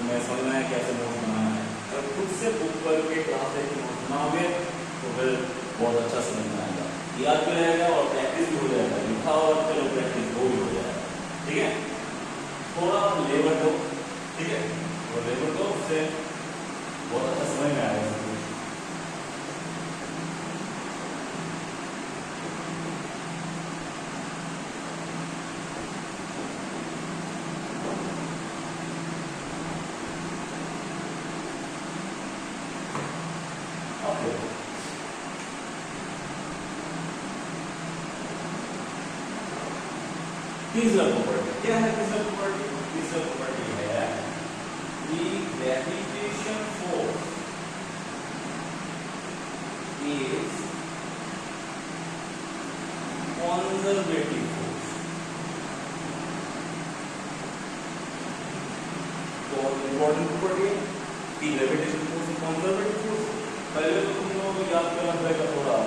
मैं समझना है कैसे नोट्स बनाना है। अगर खुद से बुक पर के क्लास लेके नोट्स बनाओगे तो फिर बहुत अच्छा समझ में आएगा। याद भी रहेगा और प्रैक्टिस भी हो जाएगा, लिखा और चलो प्रैक्टिस वो भी हो जाएगा। ठीक है, थोड़ा लेबर दो, ठीक है, और लेबर दो, उससे बहुत अच्छा समझ में आएगा सब कुछ। अब देखो तीसरा प्रॉपर्टी क्या है? तीसरा प्रॉपर्टी है कि gravitation force is conservative force. तो इम्पोर्टेंट प्रॉपर्टी है कि gravitation force is conservative force. पहले तो तुम लोगों को याद करना पड़ेगा थोड़ा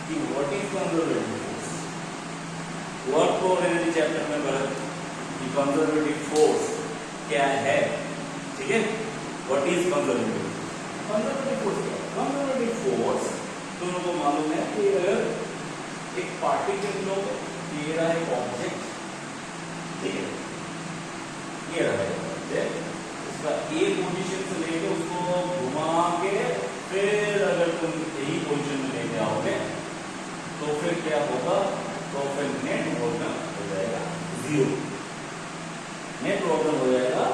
कि what is conservative force. Work और एनर्जी चैप्टर में पढ़ा कि कंजर्वेटिव फोर्स क्या है, ठीक है। What is conservative force? Conservative force तुम लोगों को मालूम है कि अगर एक पार्टिकल को ये रहा एक ऑब्जेक्ट, ठीक है, ये रहा है ऑब्जेक्ट, उसका ए पोजीशन से लेके उसको घुमा के फिर अगर तुम यही पोजीशन में लेके आओगे तो फिर क्या होगा? तो फिर नेट वॉल्यूम हो जाएगा 0। नेट वॉल्यूम हो जाएगा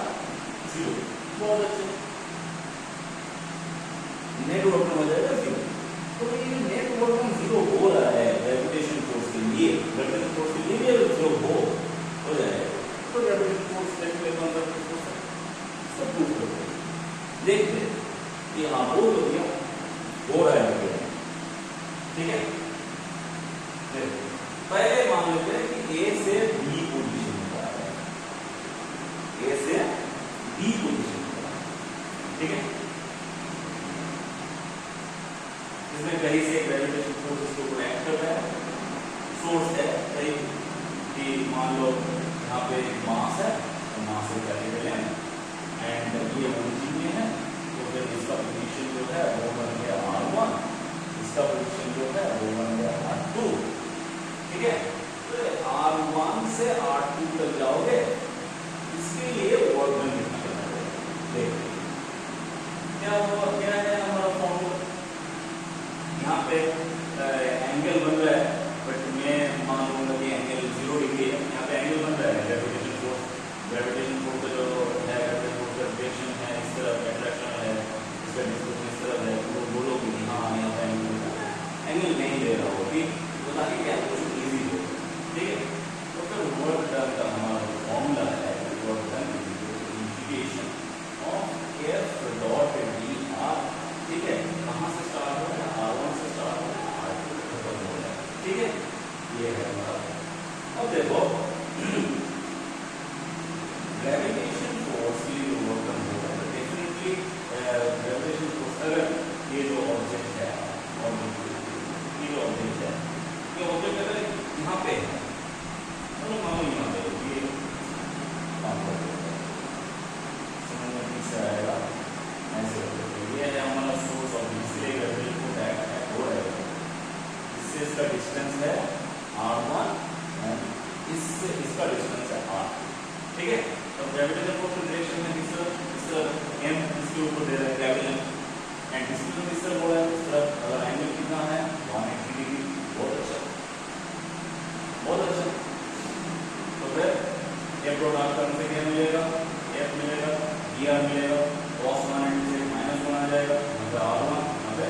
0। बहुत अच्छे, नेट वॉल्यूम हो जाएगा 0। तो ये नेट वॉल्यूम 0 हो रहा है ग्रेविटेशन फोर्स के लिए, ग्रेविटेशन फोर्स के लिए भी 0 हो जाएगा। तो ग्रेविटेशन फोर्स देखते हैं कंजर्वेटिव फोर्स सब प्रूव करते हैं। देखते हैं कि हाँ वो तो दिया हो रहा है, ठीक है। पहले मान लेते हैं कि ए से बी पोजीशन में जा रहा है, ए से बी पोजीशन में जा रहा है, ठीक है। इसमें कहीं से ग्रेविटेशन फोर्स इसके ऊपर एक्ट कर रहा है, सोर्स है कहीं कि मान लो यहाँ पे मास है, तो मास है कैपिटल एम एंड ये ओरिजिन में है, तो फिर इसका पोजीशन जो है वो बन गया r1, इसका पोजीशन जो है वो बन गया r2, ठीक है। तो R1 से R2 तक जाओगे, इसके लिए वर्क डन कितना करना पड़ेगा? देखिए क्या हुआ, क्या है हमारा फॉर्मूला। यहाँ पे एंगल बन रहा है, बट मैं मान लूंगा कि एंगल 0 डिग्री है। यहाँ पे एंगल बन रहा है ग्रेविटेशन फोर्स का जो है, ग्रेविटेशन फोर्स का डायरेक्शन है इस तरफ, अट्रैक्शन है इसका डिस्प्लेसमेंट इस तरफ है, तो बोलोगे कि हाँ यहाँ पे एंगल नहीं दे रहा हो, ठीक, तो ताकि क्या इजी हो, ठीक है। तो फिर वर्क डन का हमारा जो फॉर्मूला है, work done integration of F dot D R, ठीक है। कहाँ से स्टार्ट हो रहा है? R1 से स्टार्ट हो रहा है, R2 खत्म हो रहा है, ठीक है। ये है हमारा। अब देखो ग्रेविटेशन फोर्स के लिए वर्क डन हो रहा है, डेफिनेटली ग्रेविटेशन फोर्स अगर ये जो ऑब्जेक्ट है ये ऑब्जेक्ट है, ये ऑब्जेक्ट अगर यहाँ पे है, तो मानो यहाँ पे ये काम कर देता है, समझ में ठीक से आएगा, ऐसे होते हैं। ये है हमारा सोर्स ऑफ इसलिए ग्रेविटेशन फोर्स एक्ट हो रहा है। इससे इसका डिस्टेंस है r1 एंड इससे इसका डिस्टेंस है r, ठीक है। तो ग्रेविटेशन फोर्स की डायरेक्शन में इस तरफ m इसके ऊपर दे रहा है ग्रेविटेशन एंड डिस्टेंस इस तरफ हो रहा है, उस तरफ अगर एंगल कितना है 180 डिग्री, बहुत अच्छा, बहुत अच्छा। तो फिर एफ डॉट आर करने से क्या मिलेगा? एफ मिलेगा, डी आर मिलेगा, cos 180 से -1 आ जाएगा, यहाँ पे r1 यहाँ पे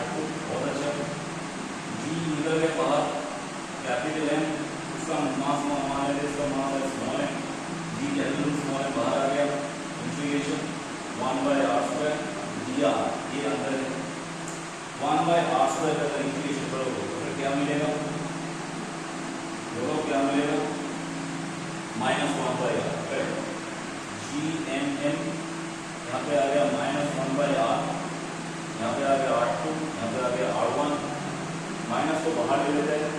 r2, बहुत अच्छा। जी निकल गया बाहर, कैपिटल एम इसका मास मान लेते, इसका मास है small M, G capital small M बाहर आ गया, इंटीग्रेशन 1/r² dr, ये अंदर है 1/r² का इंटीग्रेशन करोगे तो फिर क्या मिलेगा? देखो क्या मिलेगा? -1/r, जी एम एम यहाँ पे आ गया -1/r, यहाँ पे आ गया r2, यहाँ पे आ गया r1, माइनस को बाहर ले लेते हैं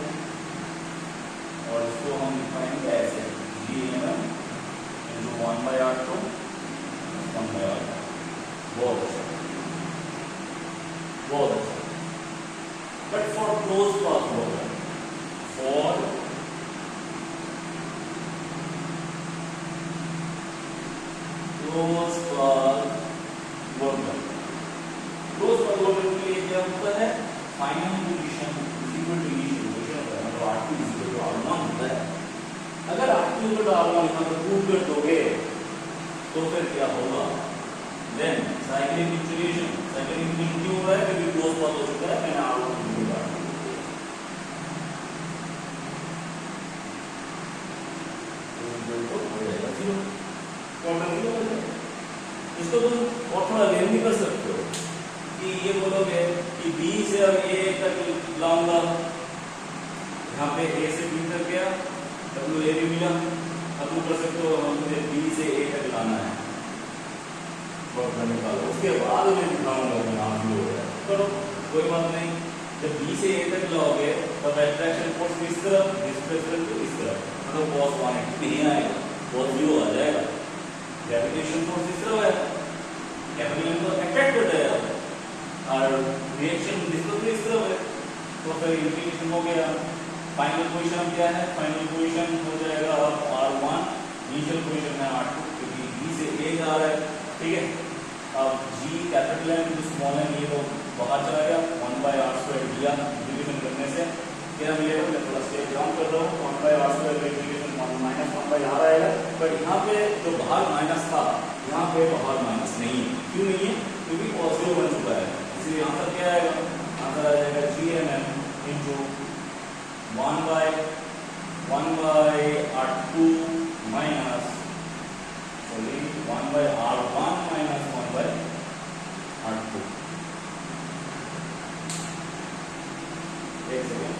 और इसको हम लिखाएंगे ऐसे G M M into 1/r2 1/r2। बहुत अच्छा, बहुत अच्छा। बट फॉर क्लोज पाथ होगा R1 यहाँ पर प्रूव कर दोगे तो फिर क्या होगा? Then cyclic integration, cyclic integration क्यों हो रहा है? क्योंकि क्लोज पाथ हो चुका है, मैंने R1 को निकाल दिया। तो हो जाएगा 0, क्वार्टर 0 हो जाएगा। इसको तुम और थोड़ा लेम भी कर सकते हो कि ये बोलोगे कि B से अब A तक लाऊंगा, यहाँ पे A से B तक गया, WA भी मिला। अब तुम कर सकते हो मुझे B से A तक लाना है, निकालो, उसके बाद मैं दिखाऊंगा कि यहाँ भी हो गया। करो, कोई बात नहीं। जब B से A तक लाओगे तब अट्रैक्शन फोर्स इस तरफ, डिस्प्लेसमेंट इस तरफ, मतलब cos 180 नहीं आएगा, cos 0 आ जाएगा। ग्रेविटेशन फोर्स इस तरफ है, कैपिटल M को अट्रैक्ट कर जाएगा और रिएक्शन डिस्प्लेसमेंट इस तरफ है, तो फिर इंटीग्रेशन हो गया। फाइनल पोजीशन क्या है? फाइनल पोजीशन हो जाएगा अब R1, इनिशियल पोजीशन है R2, क्योंकि B से A जा रहा है, ठीक है। अब G कैपिटल M जो स्मॉल m, ये तो बाहर चला गया, 1/r² दिया इंटीग्रेशन करने से क्या मिलेगा? मैं थोड़ा स्टेप डाउन कर रहा हूँ, 1/r² इंटीग्रेशन -1/r आएगा, बट यहाँ पे जो बाहर माइनस था, यहाँ पे बाहर माइनस नहीं है। क्यों नहीं है? क्योंकि पॉजिटिव बन चुका है, इसलिए यहाँ पर क्या आएगा? आंसर आ जाएगा GMM into 1/r2 minus 1/r1 minus 1/r2। एक सेकेंड,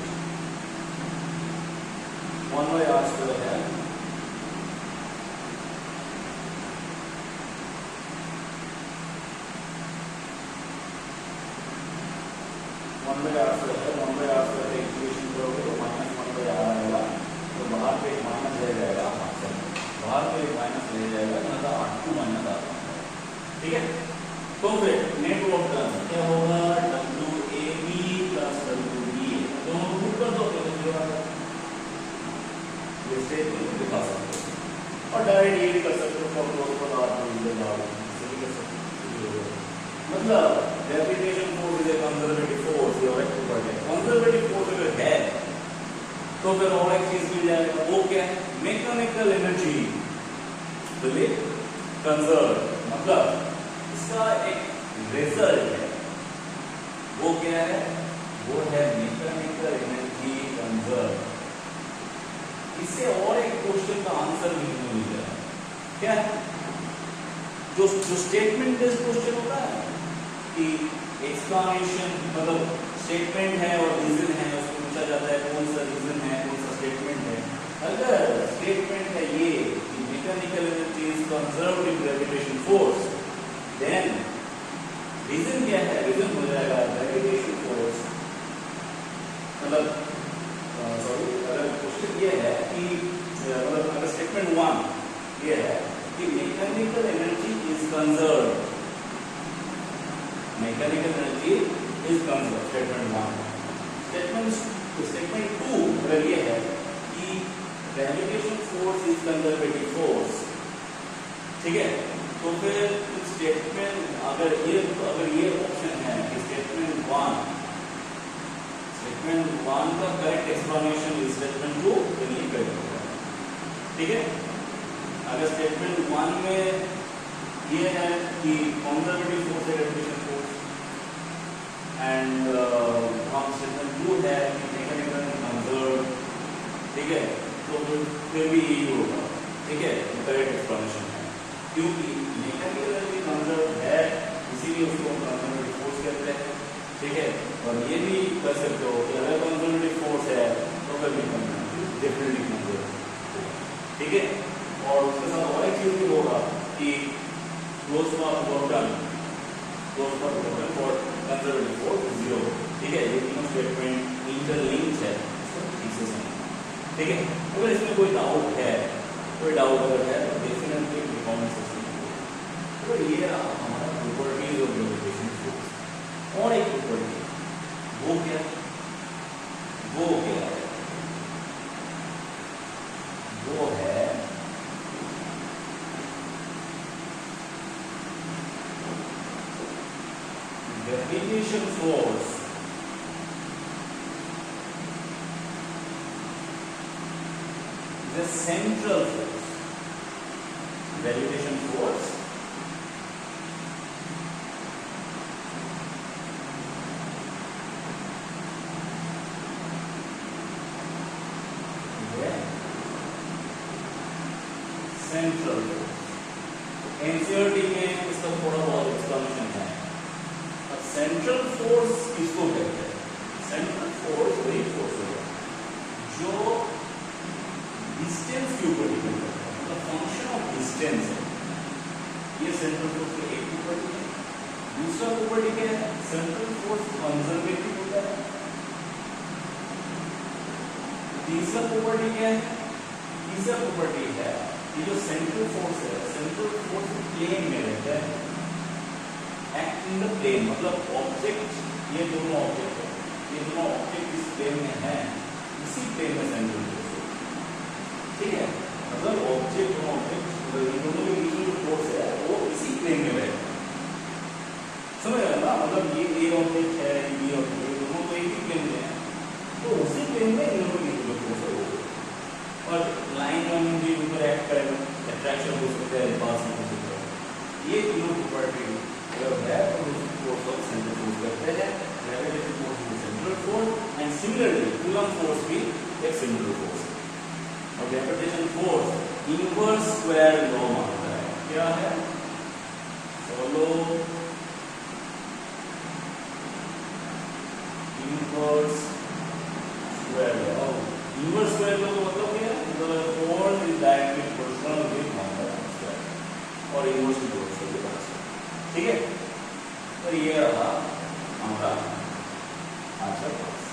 1/r² है, इंटीग्रेशन करोगे तो -1/r आएगा, तो बाहर पे एक माइनस रह जाएगा, बाहर पे एक माइनस रह जाएगा, तो R2 माइनस R1, ठीक है। तो फिर नेट वर्क टर्म क्या होगा? WAB प्लस WBA, दोनों प्रूव कर दो तो जो आएगा। ये स्टेटमेंट दिखा सकते हो और डायरेक्ट ये भी कर सकते हो, फॉर क्लोज पर R2 कर सकते हो। मतलब gravitation force is a conservative force, ये और एक प्रॉपर्टी है। कंजर्वेटिव फोर्स अगर है तो फिर और एक चीज मिल जाएगा, वो क्या है? मैकेनिकल एनर्जी विल कंजर्व, मतलब इसका एक रिजल्ट है, वो क्या है? वो है मैकेनिकल एनर्जी कंजर्व। इससे और एक क्वेश्चन का आंसर भी मिल जाएगा, क्या है? जो स्टेटमेंट बेस्ड क्वेश्चन होता है कि एक्सप्लेनेशन, मतलब स्टेटमेंट है और रीजन है, उसको पूछा जाता है कौन सा रीजन है, कौन सा स्टेटमेंट है। अगर स्टेटमेंट है ये कि mechanical energy is conserved in gravitation force, then reason क्या है? रीजन हो जाएगा ग्रेविटेशन फोर्स, मतलब सॉरी, अगर क्वेश्चन ये है कि मतलब अगर स्टेटमेंट 1 ये है कि mechanical energy is conserved, mechanical energy is conserved, statement 1। Statement 2 अगर ये है कि gravitation force is conservative force, ठीक है, तो फिर स्टेटमेंट अगर ये ऑप्शन है कि स्टेटमेंट 1 का करेक्ट एक्सप्लेनेशन इज स्टेटमेंट 2, तो ये करेक्ट होगा, ठीक है। अगर स्टेटमेंट 1 में ये है कि कंजर्वेटिव फोर्स है ग्रेविटेशन फोर्स, एंड हम स्टेटमेंट 2 है कि मैकेनिकल कंजर्व, ठीक है, तो फिर भी यही होगा, ठीक है, करेक्ट एक्सप्लेनेशन है, क्योंकि मैकेनिकल एनर्जी कंजर्व है, इसीलिए उसको कंजर्वेटिव फोर्स कहते हैं, ठीक है। और ये भी कर सकते हो कि अगर कंजर्वेटिव फोर्स है तो फिर भी डेफिनेटली कंजर्व, ठीक है। और उसके साथ और एक चीज भी होगा कि close path work done for conservative force 0, ठीक है। ये तीनों स्टेटमेंट इंटरलिंक्ड है, ठीक है। अगर इसमें कोई डाउट है अगर है तो डेफिनेटली कमेंट सेक्शन में। तो ये हमारा प्रॉपर्टीज ऑफ ग्रेविटेशन फोर्स। और एक प्रॉपर्टी वो क्या है? वो है gravitation force is a central force, gravitation force central force. NCERT में इसका थोड़ा बहुत एक्सप्लेनेशन है। अब सेंट्रल फोर्स किसको कहते हैं? सेंट्रल फोर्स वही फोर्स है जो डिस्टेंस के ऊपर डिपेंड करता है, मतलब फंक्शन ऑफ डिस्टेंस है। ये सेंट्रल फोर्स का एक प्रॉपर्टी है। दूसरा प्रॉपर्टी क्या है? सेंट्रल फोर्स कंजर्वेटिव होता है। तीसरा प्रॉपर्टी क्या है? तीसरा प्रॉपर्टी है कि जो सेंट्रल फोर्स है, सेंट्रल फोर्स प्लेन में रहता है, एक्ट इन द प्लेन, मतलब ऑब्जेक्ट, ये दोनों ऑब्जेक्ट है, ये दोनों ऑब्जेक्ट इस प्लेन में है, इसी प्लेन में सेंट्रल फोर्स है, ठीक है। मतलब ऑब्जेक्ट, दोनों ऑब्जेक्ट, इन दोनों के बीच में जो फोर्स है वो इसी प्लेन में रहता है, समझ रहे ना? मतलब ये ए ऑब्जेक्ट है, ये ऑब्जेक्ट, दोनों तो एक ही प्लेन में है, तो उसी प्लेन में इन दोनों के बीच में फोर्स है वो। और लाइन में भी ऊपर एक्ट करेगा, अट्रैक्शन हो सकता है, रिपल्शन हो सकता है। ये तीनों प्रॉपर्टी अगर है तो उसको फोर्स ऑफ सेंट्रल फोर्स कहते हैं। Gravitation force is central force and similarly coulomb force भी एक सेंट्रल फोर्स है। और gravitation force inverse square law मानता है। क्या है? Follow inverse square law. Inverse square law का मतलब क्या है? मतलब force is directly proportional with number of square और इनवर्स प्रोपोर्शनल के पास, ठीक है। तो ये रहा हमारा आज का क्लास।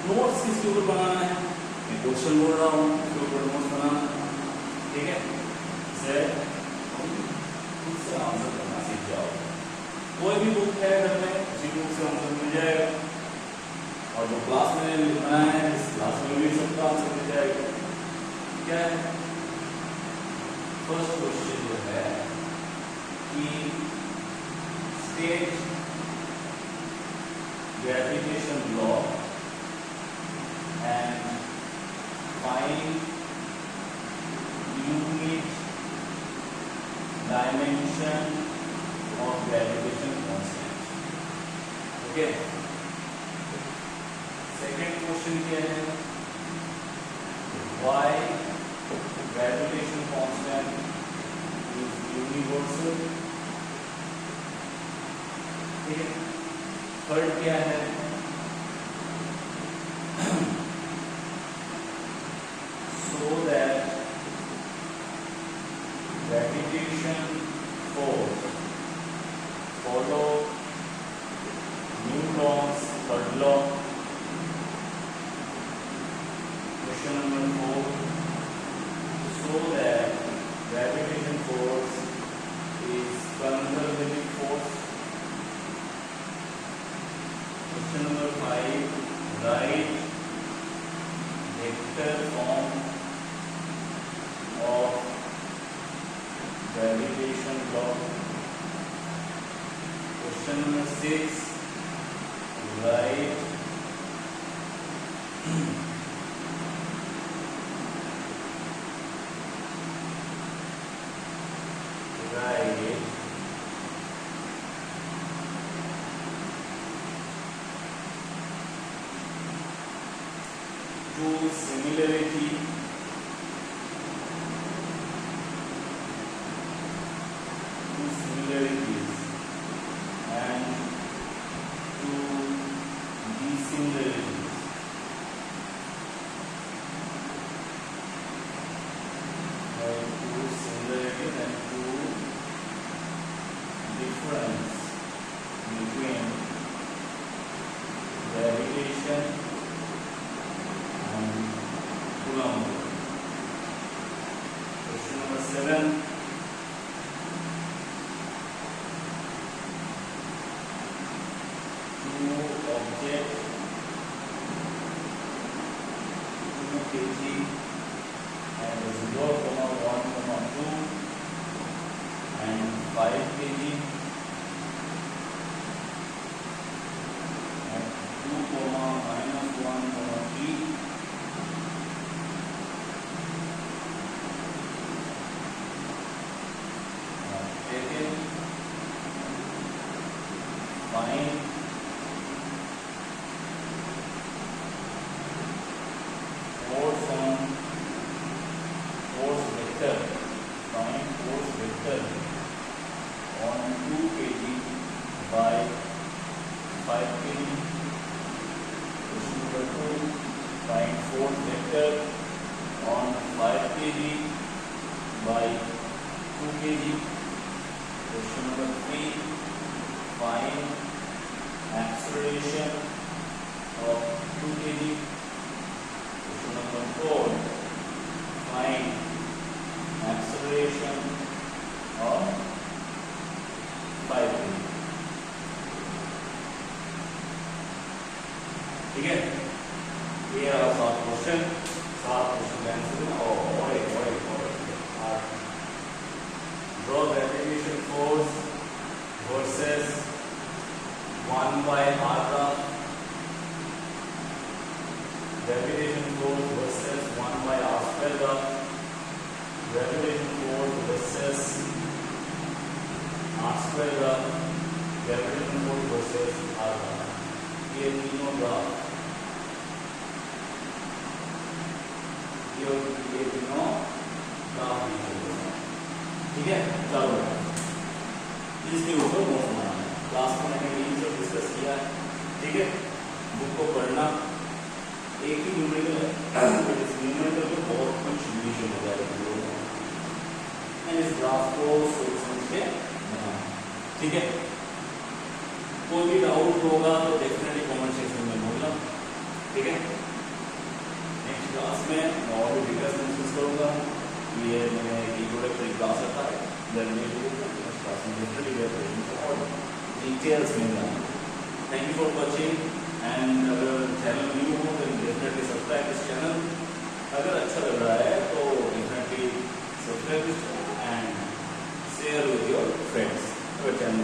नोट्स किसके ऊपर बनाना है? मैं क्वेश्चन बोल रहा हूँ, उसके ऊपर नोट्स बनाना है, ठीक है। इसे हम खुद से आंसर करना सीख जाओ। कोई भी बुक है घर में, उसी बुक से आंसर मिल जाएगा, और जो क्लास में बनाया है इस क्लास में भी सबका आंसर मिल जाएगा। क्या है? फर्स्ट क्वेश्चन जो है कि state gravitation law and find unit dimension of gravitation constant. Okay, second question क्या है? Why gravitation constant is universal? ठीक है। थर्ड क्या है? So that gravitation force follow Newton's third law. Question number 4. So that gravitation force is conservative force. Question number 5. Write vector form of gravitation law. Question number 6. Write two similarities and two dissimilarities. Two similarities and two difference between gravitation and Coulomb. Question number 7. Two objects, 2 kg and 0, 1, 2 and 5 kg and 2, -1, 3 and find force on force vector, find force vector on 2 kg by 5 kg. Question number 2, find force vector on 5 kg by 2 kg. Question number 3, find acceleration of 2 kg. Question number 4, find acceleration of 5 kg. ठीक है, ये रहा 7 question, 7 question का answer और एक draw gravitation force versus 1 by r का gravitation force versus 1 by r square का gravitation force versus r square का ग्रेविटेशन फोर्स वर्सेस r का, ये तीनों ग्राफ ये तीनों ग्राफ ठीक है। चलो इसके ऊपर नोट बनाना है, क्लास में मैंने यही सब डिस्कस किया है, ठीक है। बुक को पढ़ना, एक ही न्यूमेरिकल है, इस न्यूमेरिकल को बहुत कुछ रिवीजन हो जाएगा इस ग्राफ को सोच समझ के बनाना, ठीक है। कोई भी डाउट होगा तो डेफिनेटली कमेंट सेक्शन में बोलना, ठीक है। नेक्स्ट क्लास में मैं और भी डिटेल्स डिस्कस करूंगा, ये मैंने इंट्रोडक्टरी क्लास रखा है, देन नेक्स्ट क्लास में डेफिनेटली और डिटेल्स मिलना। Thank you for watching and अगर चैनल न्यू हो तो डेफिनेटली सब्सक्राइब दिस चैनल, अगर अच्छा लग रहा है तो definitely subscribe this and share with your friends अगर चैनल